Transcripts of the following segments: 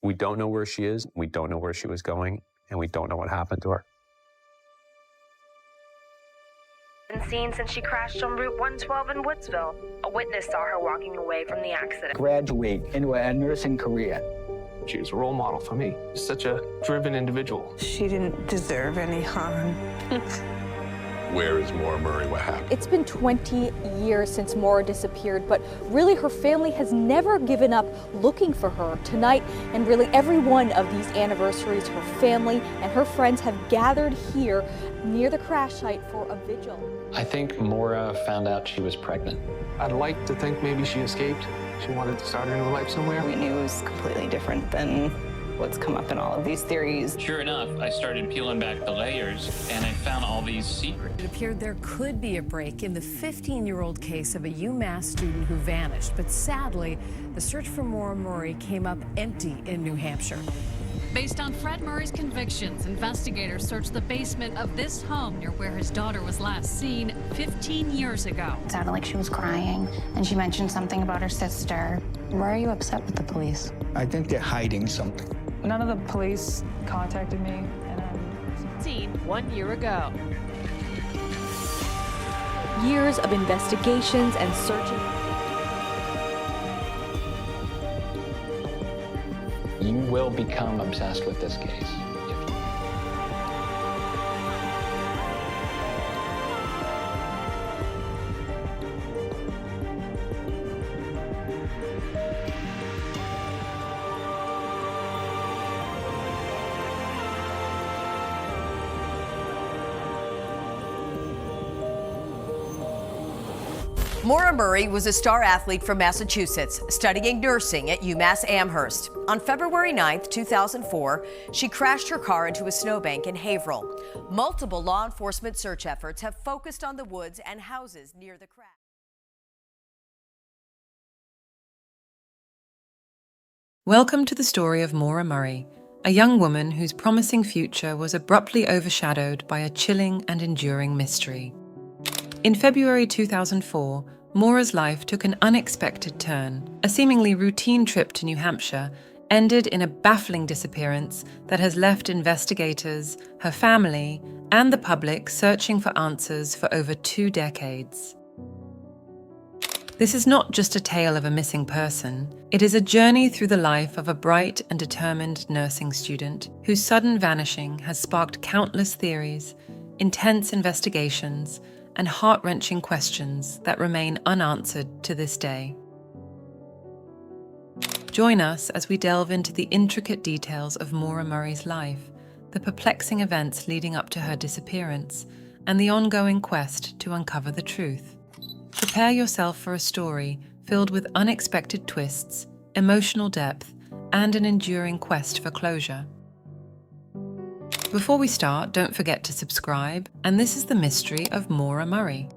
We don't know where she is, we don't know where she was going, and we don't know what happened to her. Been seen since she crashed on Route 112 in Woodsville. A witness saw her walking away from the accident. Graduate into a nursing career. She was a role model for me. Such a driven individual. She didn't deserve any harm. Where is Maura Murray? What happened? It's been 20 years since Maura disappeared, but really her family has never given up looking for her. Tonight, and really every one of these anniversaries, her family and her friends have gathered here near the crash site for a vigil. I think Maura found out she was pregnant. I'd like to think maybe she escaped. She wanted to start her new life somewhere. We knew it was completely different than what's come up in all of these theories. Sure enough, I started peeling back the layers, and I found all these secrets. It appeared there could be a break in the 15-year-old case of a UMass student who vanished. But sadly, the search for Maura Murray came up empty in New Hampshire. Based on Fred Murray's convictions, investigators searched the basement of this home near where his daughter was last seen 15 years ago. It sounded like she was crying, and she mentioned something about her sister. Why are you upset with the police? I think they're hiding something. None of the police contacted me, and I'm seen 1 year ago. Years of investigations and searching. You will become obsessed with this case. Maura Murray was a star athlete from Massachusetts, studying nursing at UMass Amherst. On February 9, 2004, she crashed her car into a snowbank in Haverhill. Multiple law enforcement search efforts have focused on the woods and houses near the crash. Welcome to the story of Maura Murray, a young woman whose promising future was abruptly overshadowed by a chilling and enduring mystery. In February 2004, Maura's life took an unexpected turn. A seemingly routine trip to New Hampshire ended in a baffling disappearance that has left investigators, her family, and the public searching for answers for over 2 decades. This is not just a tale of a missing person. It is a journey through the life of a bright and determined nursing student whose sudden vanishing has sparked countless theories, intense investigations, and heart-wrenching questions that remain unanswered to this day. Join us as we delve into the intricate details of Maura Murray's life, the perplexing events leading up to her disappearance, and the ongoing quest to uncover the truth. Prepare yourself for a story filled with unexpected twists, emotional depth, and an enduring quest for closure. Before we start, don't forget to subscribe, and this is the mystery of Maura Murray.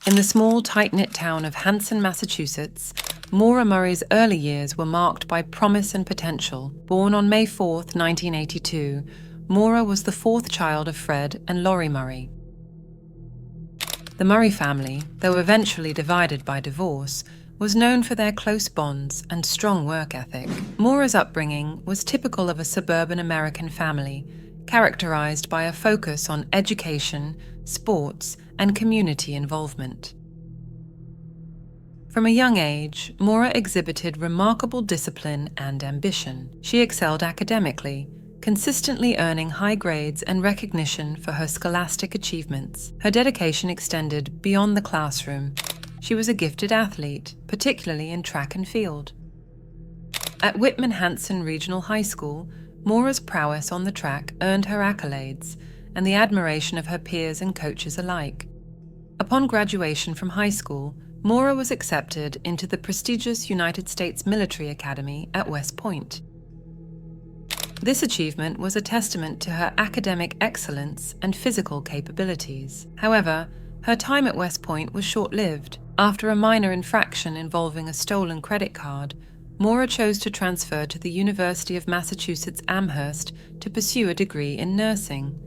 In the small, tight-knit town of Hanson, Massachusetts, Maura Murray's early years were marked by promise and potential. Born on May 4, 1982, Maura was the 4th child of Fred and Lori Murray. The Murray family, though eventually divided by divorce, was known for their close bonds and strong work ethic. Maura's upbringing was typical of a suburban American family, characterized by a focus on education, sports, and community involvement. From a young age, Maura exhibited remarkable discipline and ambition. She excelled academically, consistently earning high grades and recognition for her scholastic achievements. Her dedication extended beyond the classroom. She was a gifted athlete, particularly in track and field. At Whitman-Hanson Regional High School, Maura's prowess on the track earned her accolades and the admiration of her peers and coaches alike. Upon graduation from high school, Maura was accepted into the prestigious United States Military Academy at West Point. This achievement was a testament to her academic excellence and physical capabilities. However, her time at West Point was short-lived. After a minor infraction involving a stolen credit card, Maura chose to transfer to the University of Massachusetts Amherst to pursue a degree in nursing.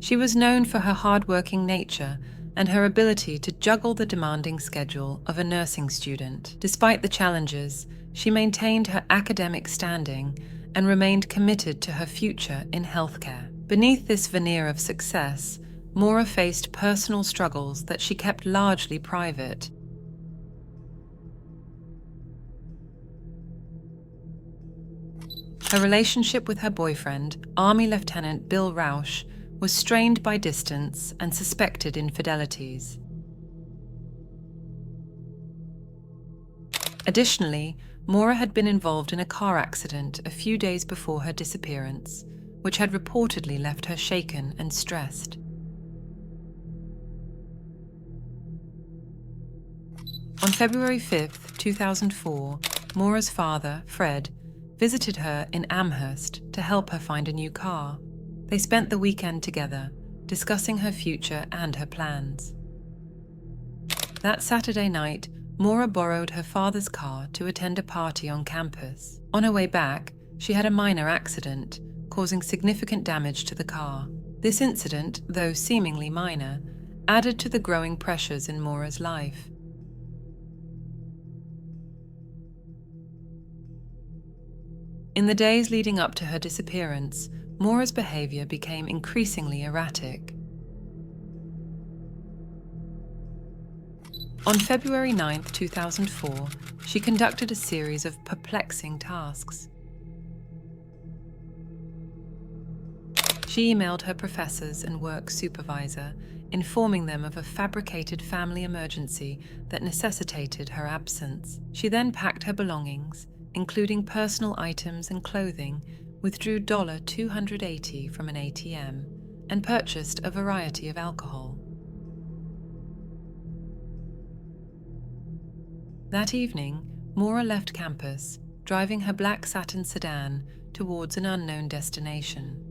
She was known for her hard-working nature and her ability to juggle the demanding schedule of a nursing student. Despite the challenges, she maintained her academic standing and remained committed to her future in healthcare. Beneath this veneer of success, Maura faced personal struggles that she kept largely private. Her relationship with her boyfriend, Army Lieutenant Bill Rausch, was strained by distance and suspected infidelities. Additionally, Maura had been involved in a car accident a few days before her disappearance, which had reportedly left her shaken and stressed. On February 5, 2004, Maura's father, Fred, visited her in Amherst to help her find a new car. They spent the weekend together, discussing her future and her plans. That Saturday night, Maura borrowed her father's car to attend a party on campus. On her way back, she had a minor accident, causing significant damage to the car. This incident, though seemingly minor, added to the growing pressures in Maura's life. In the days leading up to her disappearance, Maura's behavior became increasingly erratic. On February 9, 2004, she conducted a series of perplexing tasks. She emailed her professors and work supervisor, informing them of a fabricated family emergency that necessitated her absence. She then packed her belongings, including personal items and clothing, withdrew $280 from an ATM, and purchased a variety of alcohol. That evening, Maura left campus, driving her black satin sedan towards an unknown destination.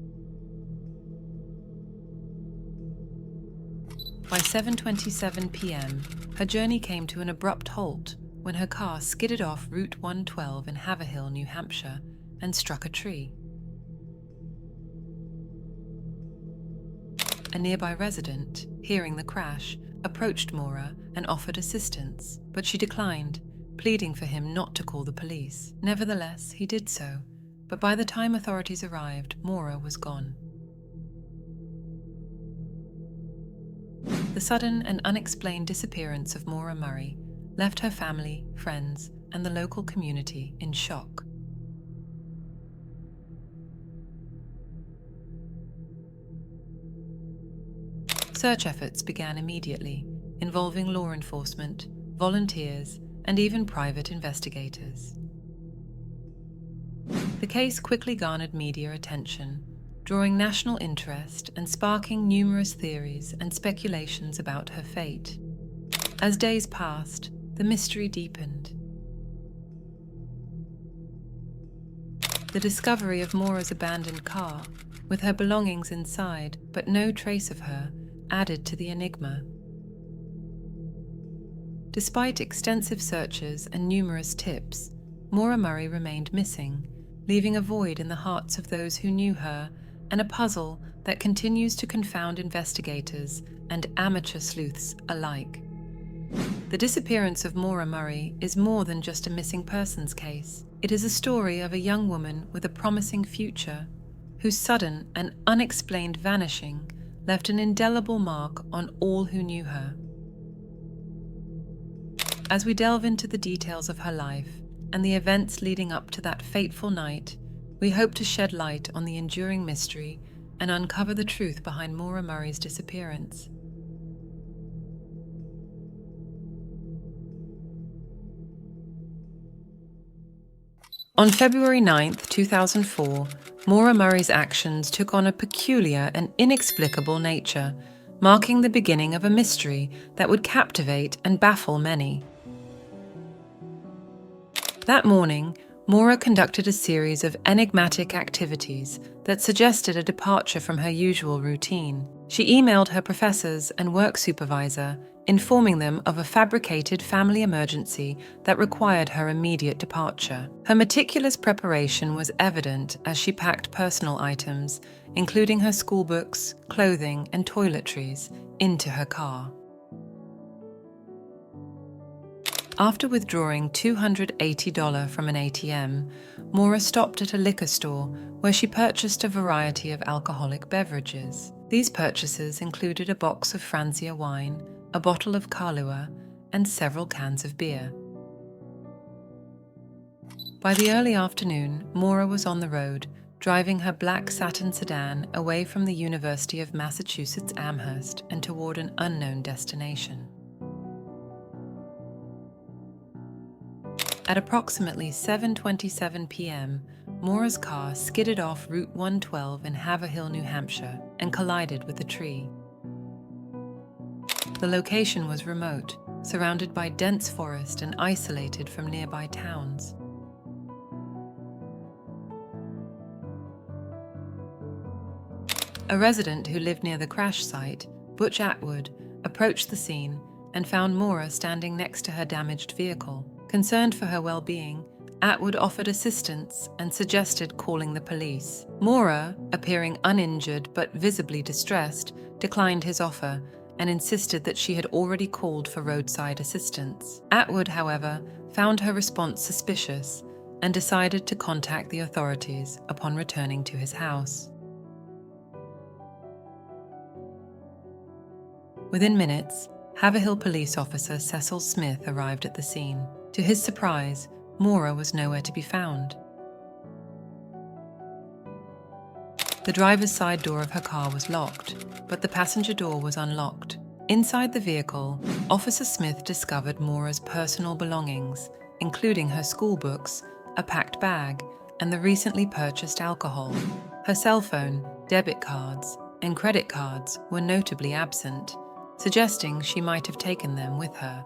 By 7:27 p.m., her journey came to an abrupt halt when her car skidded off Route 112 in Haverhill, New Hampshire, and struck a tree. A nearby resident, hearing the crash, approached Maura and offered assistance, but she declined, pleading for him not to call the police. Nevertheless, he did so, but by the time authorities arrived, Maura was gone. The sudden and unexplained disappearance of Maura Murray left her family, friends, and the local community in shock. Search efforts began immediately, involving law enforcement, volunteers, and even private investigators. The case quickly garnered media attention, drawing national interest and sparking numerous theories and speculations about her fate. As days passed, the mystery deepened. The discovery of Maura's abandoned car, with her belongings inside but no trace of her, added to the enigma. Despite extensive searches and numerous tips, Maura Murray remained missing, leaving a void in the hearts of those who knew her and a puzzle that continues to confound investigators and amateur sleuths alike. The disappearance of Maura Murray is more than just a missing persons case. It is a story of a young woman with a promising future, whose sudden and unexplained vanishing left an indelible mark on all who knew her. As we delve into the details of her life and the events leading up to that fateful night, we hope to shed light on the enduring mystery and uncover the truth behind Maura Murray's disappearance. On February 9, 2004, Maura Murray's actions took on a peculiar and inexplicable nature, marking the beginning of a mystery that would captivate and baffle many. That morning, Maura conducted a series of enigmatic activities that suggested a departure from her usual routine. She emailed her professors and work supervisor, informing them of a fabricated family emergency that required her immediate departure. Her meticulous preparation was evident as she packed personal items, including her schoolbooks, clothing, and toiletries, into her car. After withdrawing $280 from an ATM, Maura stopped at a liquor store where she purchased a variety of alcoholic beverages. These purchases included a box of Franzia wine, a bottle of Kahlua, and several cans of beer. By the early afternoon, Maura was on the road, driving her black satin sedan away from the University of Massachusetts Amherst and toward an unknown destination. At approximately 7:27 p.m., Maura's car skidded off Route 112 in Haverhill, New Hampshire, and collided with a tree. The location was remote, surrounded by dense forest and isolated from nearby towns. A resident who lived near the crash site, Butch Atwood, approached the scene and found Maura standing next to her damaged vehicle. Concerned for her well-being, Atwood offered assistance and suggested calling the police. Maura, appearing uninjured but visibly distressed, declined his offer and insisted that she had already called for roadside assistance. Atwood, however, found her response suspicious and decided to contact the authorities upon returning to his house. Within minutes, Haverhill police officer Cecil Smith arrived at the scene. To his surprise, Maura was nowhere to be found. The driver's side door of her car was locked, but the passenger door was unlocked. Inside the vehicle, Officer Smith discovered Maura's personal belongings, including her school books, a packed bag, and the recently purchased alcohol. Her cell phone, debit cards, and credit cards were notably absent, suggesting she might have taken them with her.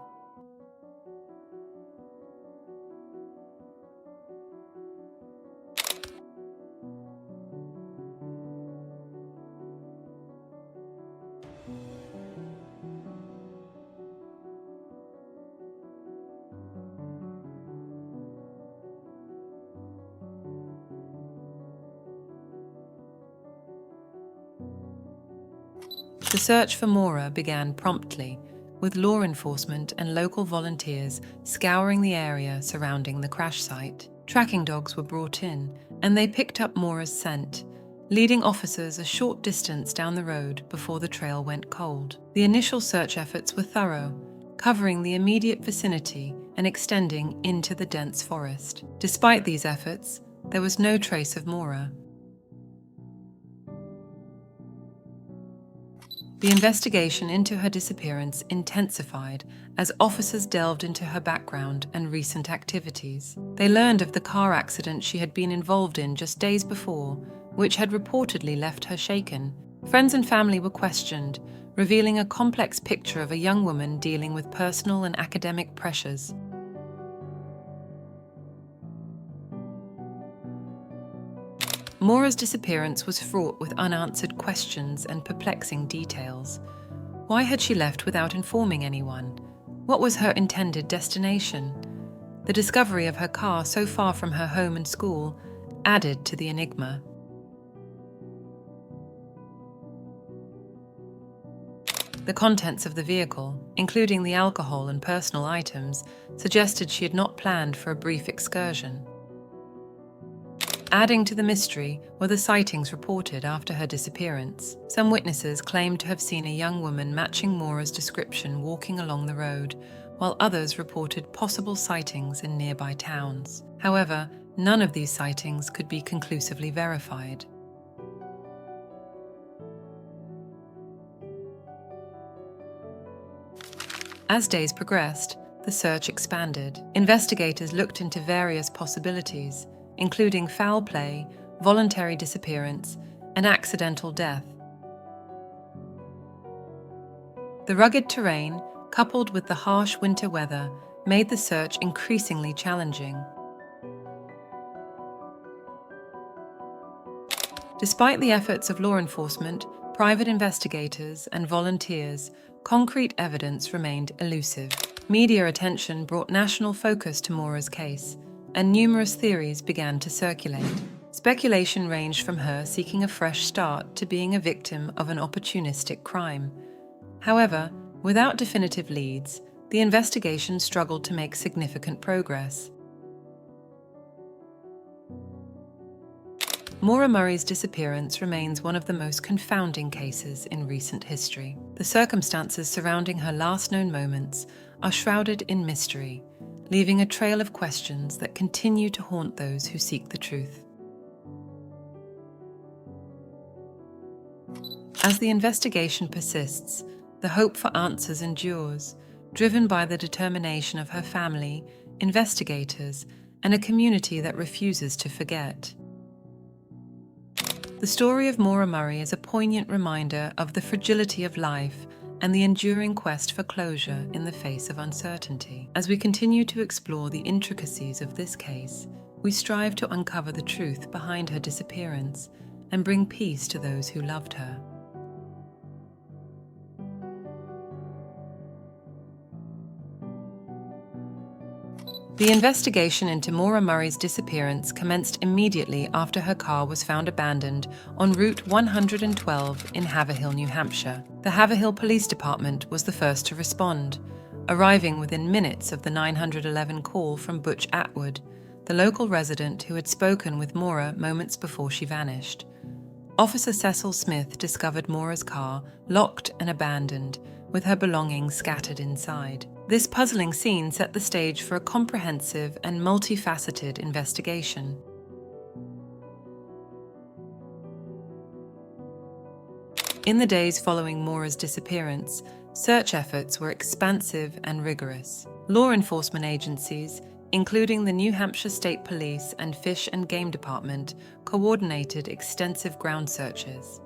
The search for Maura began promptly, with law enforcement and local volunteers scouring the area surrounding the crash site. Tracking dogs were brought in, and they picked up Maura's scent, leading officers a short distance down the road before the trail went cold. The initial search efforts were thorough, covering the immediate vicinity and extending into the dense forest. Despite these efforts, there was no trace of Maura. The investigation into her disappearance intensified as officers delved into her background and recent activities. They learned of the car accident she had been involved in just days before, which had reportedly left her shaken. Friends and family were questioned, revealing a complex picture of a young woman dealing with personal and academic pressures. Maura's disappearance was fraught with unanswered questions and perplexing details. Why had she left without informing anyone? What was her intended destination? The discovery of her car so far from her home and school added to the enigma. The contents of the vehicle, including the alcohol and personal items, suggested she had not planned for a brief excursion. Adding to the mystery were the sightings reported after her disappearance. Some witnesses claimed to have seen a young woman matching Maura's description walking along the road, while others reported possible sightings in nearby towns. However, none of these sightings could be conclusively verified. As days progressed, the search expanded. Investigators looked into various possibilities, including foul play, voluntary disappearance, and accidental death. The rugged terrain, coupled with the harsh winter weather, made the search increasingly challenging. Despite the efforts of law enforcement, private investigators, and volunteers, concrete evidence remained elusive. Media attention brought national focus to Maura's case, and numerous theories began to circulate. Speculation ranged from her seeking a fresh start to being a victim of an opportunistic crime. However, without definitive leads, the investigation struggled to make significant progress. Maura Murray's disappearance remains one of the most confounding cases in recent history. The circumstances surrounding her last known moments are shrouded in mystery, leaving a trail of questions that continue to haunt those who seek the truth. As the investigation persists, the hope for answers endures, driven by the determination of her family, investigators, and a community that refuses to forget. The story of Maura Murray is a poignant reminder of the fragility of life and the enduring quest for closure in the face of uncertainty. As we continue to explore the intricacies of this case, we strive to uncover the truth behind her disappearance and bring peace to those who loved her. The investigation into Maura Murray's disappearance commenced immediately after her car was found abandoned on Route 112 in Haverhill, New Hampshire. The Haverhill Police Department was the first to respond, arriving within minutes of the 911 call from Butch Atwood, the local resident who had spoken with Maura moments before she vanished. Officer Cecil Smith discovered Maura's car locked and abandoned, with her belongings scattered inside. This puzzling scene set the stage for a comprehensive and multifaceted investigation. In the days following Maura's disappearance, search efforts were expansive and rigorous. Law enforcement agencies, including the New Hampshire State Police and Fish and Game Department, coordinated extensive ground searches.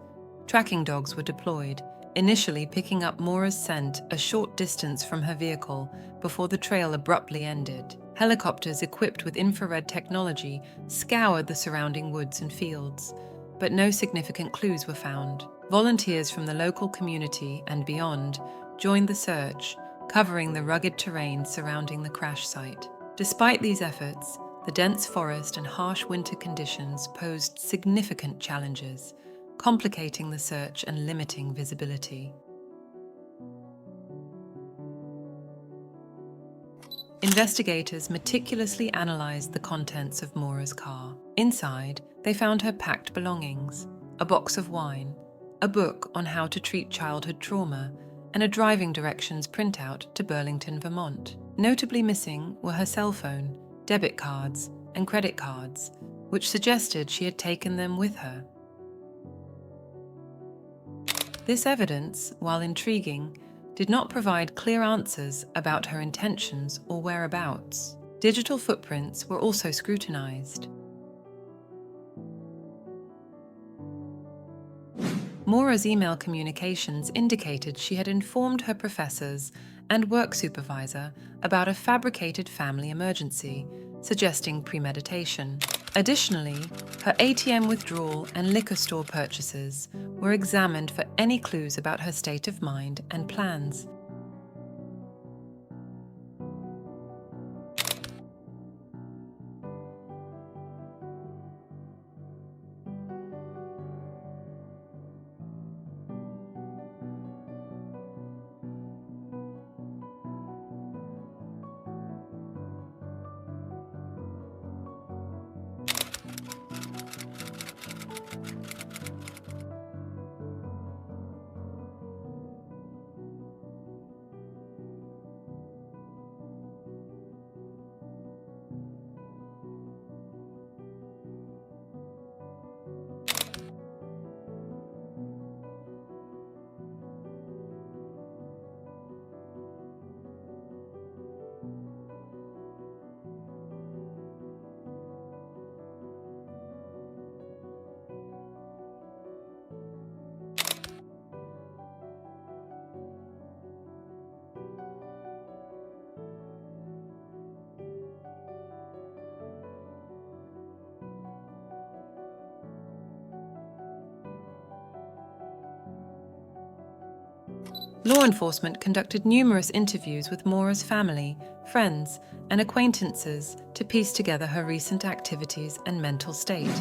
Tracking dogs were deployed, initially picking up Maura's scent a short distance from her vehicle before the trail abruptly ended. Helicopters equipped with infrared technology scoured the surrounding woods and fields, but no significant clues were found. Volunteers from the local community and beyond joined the search, covering the rugged terrain surrounding the crash site. Despite these efforts, the dense forest and harsh winter conditions posed significant challenges, complicating the search and limiting visibility. Investigators meticulously analyzed the contents of Maura's car. Inside, they found her packed belongings, a box of wine, a book on how to treat childhood trauma, and a driving directions printout to Burlington, Vermont. Notably missing were her cell phone, debit cards, and credit cards, which suggested she had taken them with her. This evidence, while intriguing, did not provide clear answers about her intentions or whereabouts. Digital footprints were also scrutinized. Maura's email communications indicated she had informed her professors and work supervisor about a fabricated family emergency, suggesting premeditation. Additionally, her ATM withdrawal and liquor store purchases were examined for any clues about her state of mind and plans. Law enforcement conducted numerous interviews with Maura's family, friends, and acquaintances to piece together her recent activities and mental state.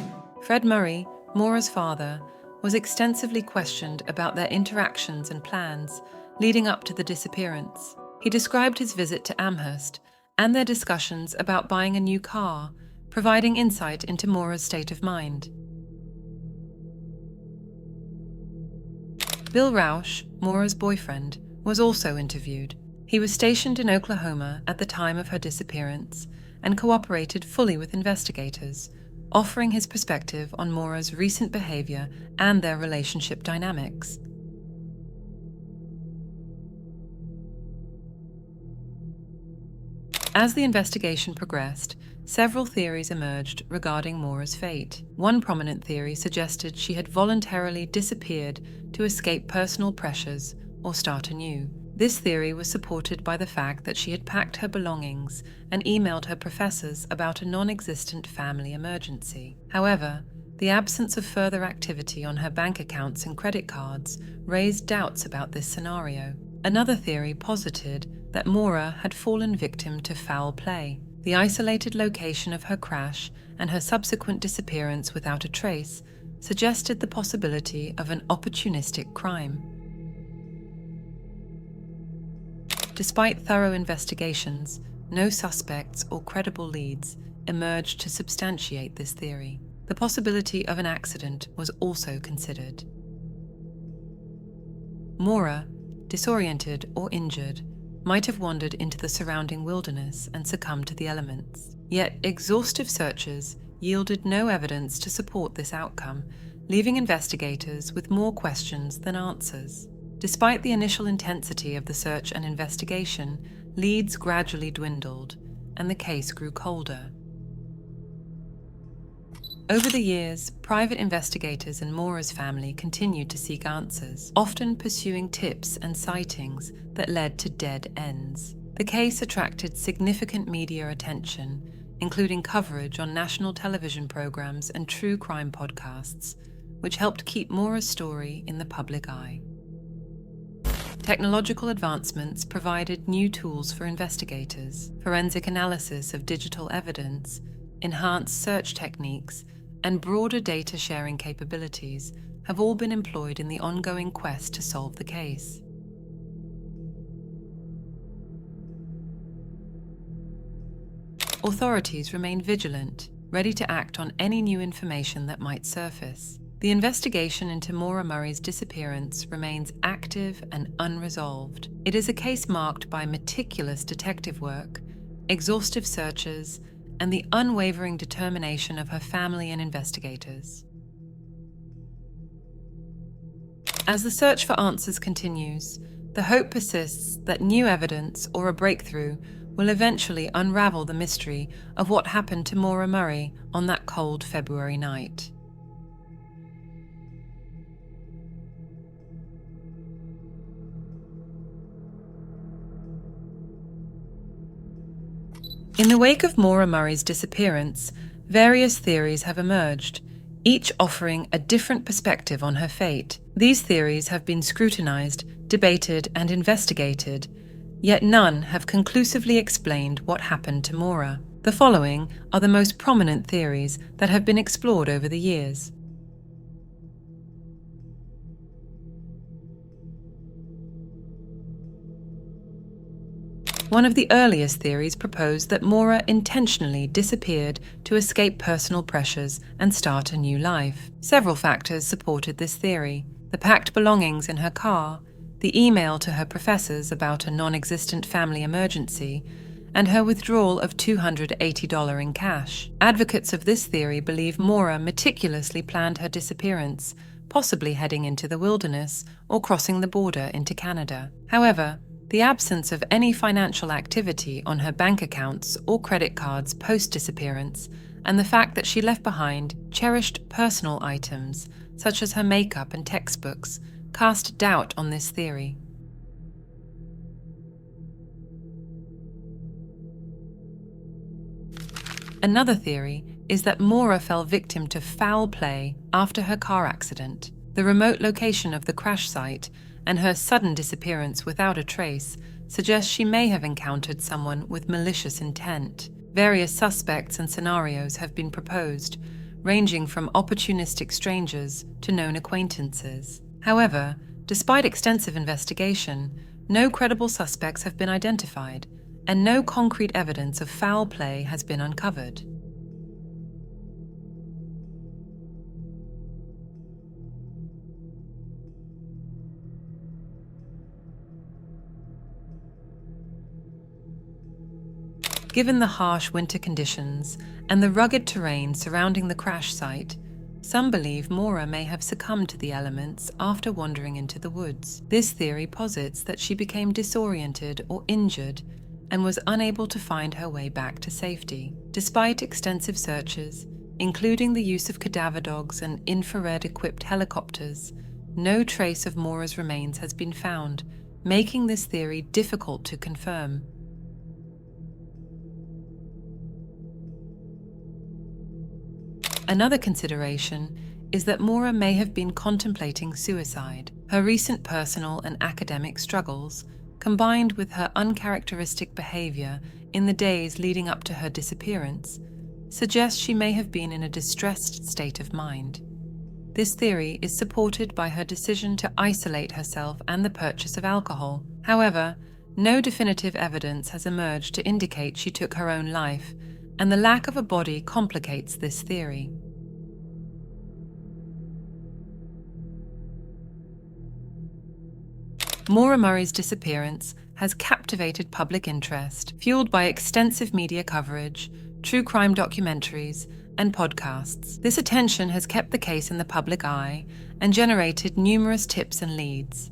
Fred Murray, Maura's father, was extensively questioned about their interactions and plans leading up to the disappearance. He described his visit to Amherst and their discussions about buying a new car, providing insight into Maura's state of mind. Bill Rausch, Maura's boyfriend, was also interviewed. He was stationed in Oklahoma at the time of her disappearance and cooperated fully with investigators, offering his perspective on Maura's recent behavior and their relationship dynamics. As the investigation progressed, several theories emerged regarding Maura's fate. One prominent theory suggested she had voluntarily disappeared to escape personal pressures or start anew. This theory was supported by the fact that she had packed her belongings and emailed her professors about a non-existent family emergency. However, the absence of further activity on her bank accounts and credit cards raised doubts about this scenario. Another theory posited that Maura had fallen victim to foul play. The isolated location of her crash and her subsequent disappearance without a trace suggested the possibility of an opportunistic crime. Despite thorough investigations, no suspects or credible leads emerged to substantiate this theory. The possibility of an accident was also considered. Maura, disoriented or injured, might have wandered into the surrounding wilderness and succumbed to the elements. Yet exhaustive searches yielded no evidence to support this outcome, leaving investigators with more questions than answers. Despite the initial intensity of the search and investigation, leads gradually dwindled, and the case grew colder. Over the years, private investigators and Maura's family continued to seek answers, often pursuing tips and sightings that led to dead ends. The case attracted significant media attention, including coverage on national television programs and true crime podcasts, which helped keep Maura's story in the public eye. Technological advancements provided new tools for investigators. Forensic analysis of digital evidence, enhanced search techniques, and broader data sharing capabilities have all been employed in the ongoing quest to solve the case. Authorities remain vigilant, ready to act on any new information that might surface. The investigation into Maura Murray's disappearance remains active and unresolved. It is a case marked by meticulous detective work, exhaustive searches, and the unwavering determination of her family and investigators. As the search for answers continues, the hope persists that new evidence or a breakthrough will eventually unravel the mystery of what happened to Maura Murray on that cold February night. In the wake of Maura Murray's disappearance, various theories have emerged, each offering a different perspective on her fate. These theories have been scrutinized, debated, and investigated, yet none have conclusively explained what happened to Maura. The following are the most prominent theories that have been explored over the years. One of the earliest theories proposed that Maura intentionally disappeared to escape personal pressures and start a new life. Several factors supported this theory: the packed belongings in her car, the email to her professors about a non-existent family emergency, and her withdrawal of $280 in cash. Advocates of this theory believe Maura meticulously planned her disappearance, possibly heading into the wilderness or crossing the border into Canada. However, the absence of any financial activity on her bank accounts or credit cards post-disappearance, and the fact that she left behind cherished personal items, such as her makeup and textbooks, cast doubt on this theory. Another theory is that Maura fell victim to foul play after her car accident. The remote location of the crash site and her sudden disappearance without a trace suggests she may have encountered someone with malicious intent. Various suspects and scenarios have been proposed, ranging from opportunistic strangers to known acquaintances. However, despite extensive investigation, No credible suspects have been identified, and no concrete evidence of foul play has been uncovered. Given the harsh winter conditions and the rugged terrain surrounding the crash site, some believe Maura may have succumbed to the elements after wandering into the woods. This theory posits that she became disoriented or injured and was unable to find her way back to safety. Despite extensive searches, including the use of cadaver dogs and infrared-equipped helicopters, no trace of Maura's remains has been found, making this theory difficult to confirm. Another consideration is that Maura may have been contemplating suicide. Her recent personal and academic struggles, combined with her uncharacteristic behavior in the days leading up to her disappearance, suggest she may have been in a distressed state of mind. This theory is supported by her decision to isolate herself and the purchase of alcohol. However, no definitive evidence has emerged to indicate she took her own life, and the lack of a body complicates this theory. Maura Murray's disappearance has captivated public interest, fueled by extensive media coverage, true crime documentaries, and podcasts. This attention has kept the case in the public eye and generated numerous tips and leads.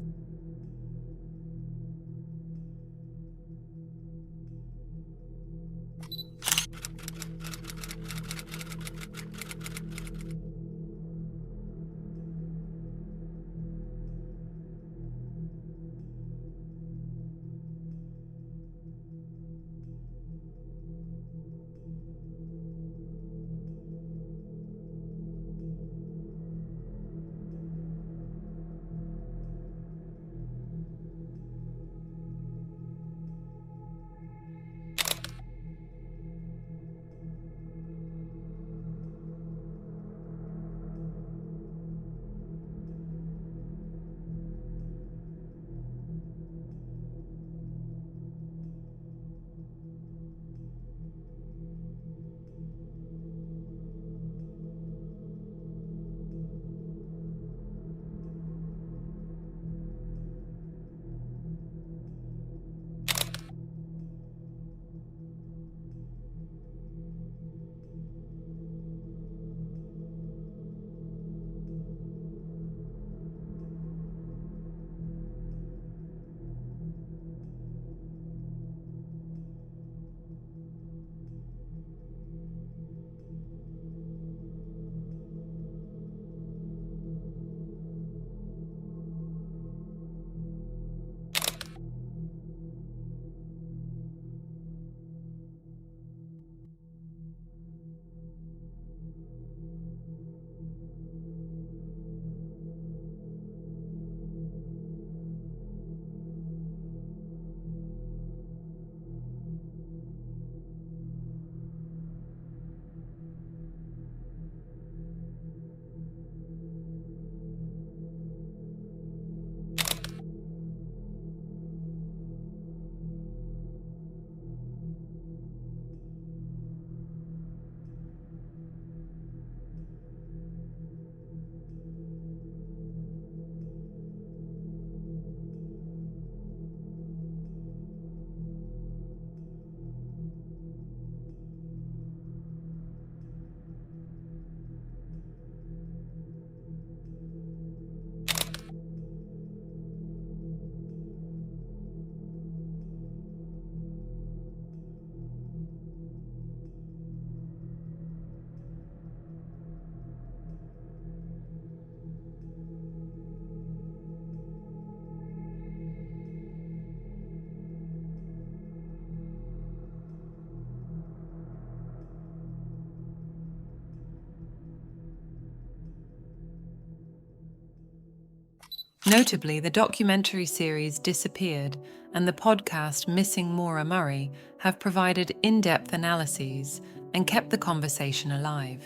Notably, the documentary series Disappeared and the podcast Missing Maura Murray have provided in-depth analyses and kept the conversation alive.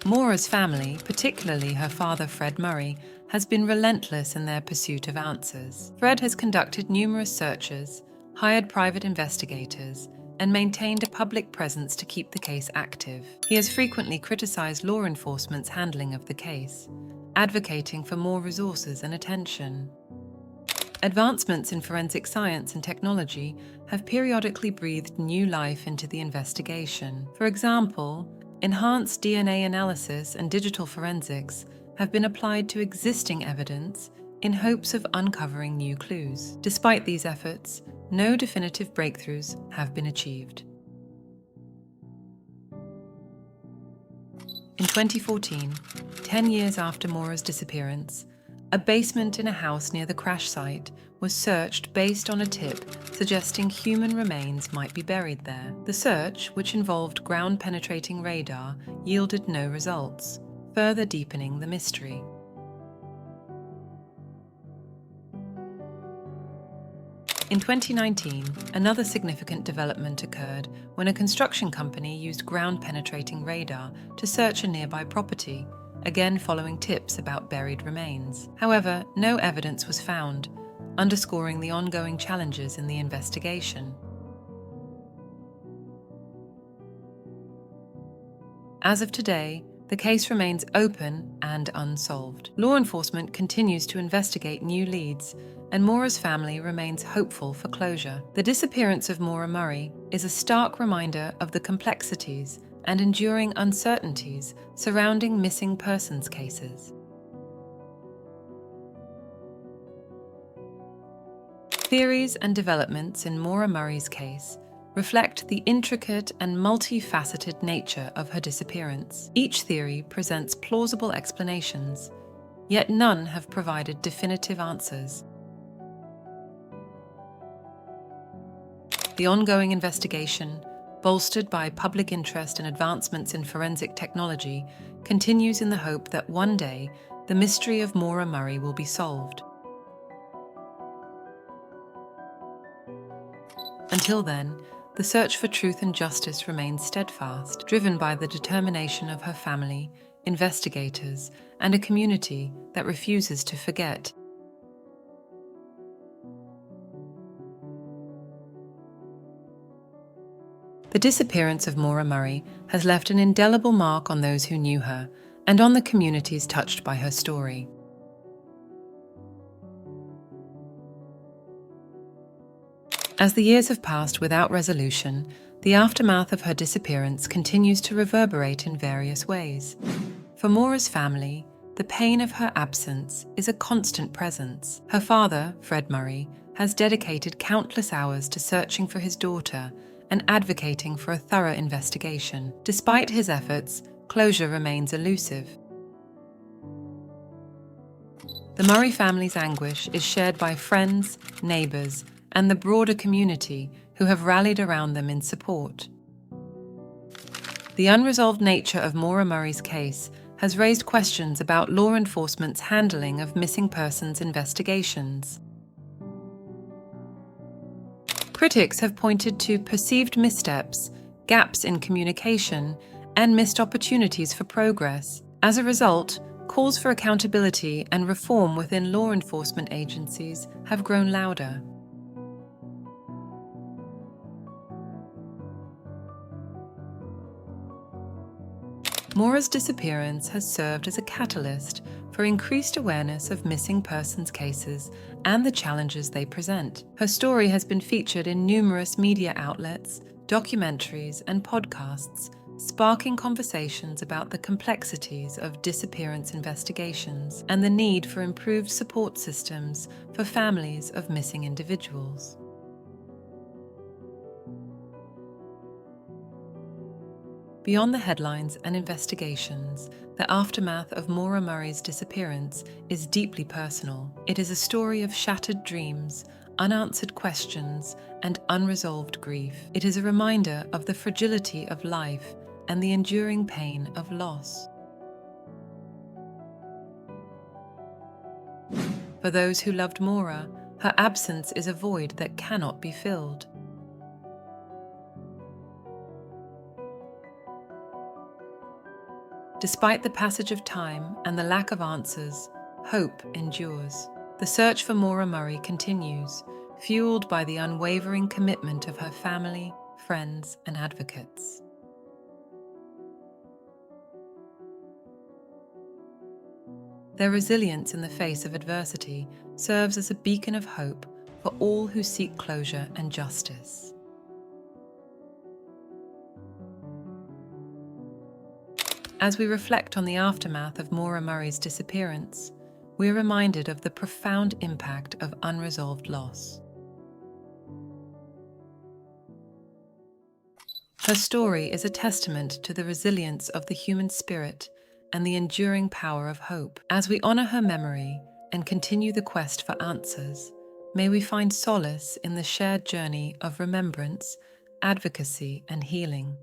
Maura's family, particularly her father Fred Murray, has been relentless in their pursuit of answers. Fred has conducted numerous searches, hired private investigators, and maintained a public presence to keep the case active. He has frequently criticized law enforcement's handling of the case, advocating for more resources and attention. Advancements in forensic science and technology have periodically breathed new life into the investigation. For example, enhanced DNA analysis and digital forensics have been applied to existing evidence in hopes of uncovering new clues. Despite these efforts, no definitive breakthroughs have been achieved. In 2014, 10 years after Maura's disappearance, a basement in a house near the crash site was searched based on a tip suggesting human remains might be buried there. The search, which involved ground-penetrating radar, yielded no results, further deepening the mystery. In 2019, another significant development occurred when a construction company used ground-penetrating radar to search a nearby property, again following tips about buried remains. However, no evidence was found, underscoring the ongoing challenges in the investigation. As of today, the case remains open and unsolved. Law enforcement continues to investigate new leads, and Maura's family remains hopeful for closure. The disappearance of Maura Murray is a stark reminder of the complexities and enduring uncertainties surrounding missing persons cases. Theories and developments in Maura Murray's case reflect the intricate and multifaceted nature of her disappearance. Each theory presents plausible explanations, yet none have provided definitive answers. The ongoing investigation, bolstered by public interest and advancements in forensic technology, continues in the hope that one day the mystery of Maura Murray will be solved. Until then, the search for truth and justice remains steadfast, driven by the determination of her family, investigators, and a community that refuses to forget. The disappearance of Maura Murray has left an indelible mark on those who knew her and on the communities touched by her story. As the years have passed without resolution, the aftermath of her disappearance continues to reverberate in various ways. For Maura's family, the pain of her absence is a constant presence. Her father, Fred Murray, has dedicated countless hours to searching for his daughter and advocating for a thorough investigation. Despite his efforts, closure remains elusive. The Murray family's anguish is shared by friends, neighbors, and the broader community who have rallied around them in support. The unresolved nature of Maura Murray's case has raised questions about law enforcement's handling of missing persons investigations. Critics have pointed to perceived missteps, gaps in communication, and missed opportunities for progress. As a result, calls for accountability and reform within law enforcement agencies have grown louder. Maura's disappearance has served as a catalyst for increased awareness of missing persons cases and the challenges they present. Her story has been featured in numerous media outlets, documentaries, and podcasts, sparking conversations about the complexities of disappearance investigations and the need for improved support systems for families of missing individuals. Beyond the headlines and investigations, the aftermath of Maura Murray's disappearance is deeply personal. It is a story of shattered dreams, unanswered questions, and unresolved grief. It is a reminder of the fragility of life and the enduring pain of loss. For those who loved Maura, her absence is a void that cannot be filled. Despite the passage of time and the lack of answers, hope endures. The search for Maura Murray continues, fueled by the unwavering commitment of her family, friends, and advocates. Their resilience in the face of adversity serves as a beacon of hope for all who seek closure and justice. As we reflect on the aftermath of Maura Murray's disappearance, we are reminded of the profound impact of unresolved loss. Her story is a testament to the resilience of the human spirit and the enduring power of hope. As we honor her memory and continue the quest for answers, may we find solace in the shared journey of remembrance, advocacy, and healing.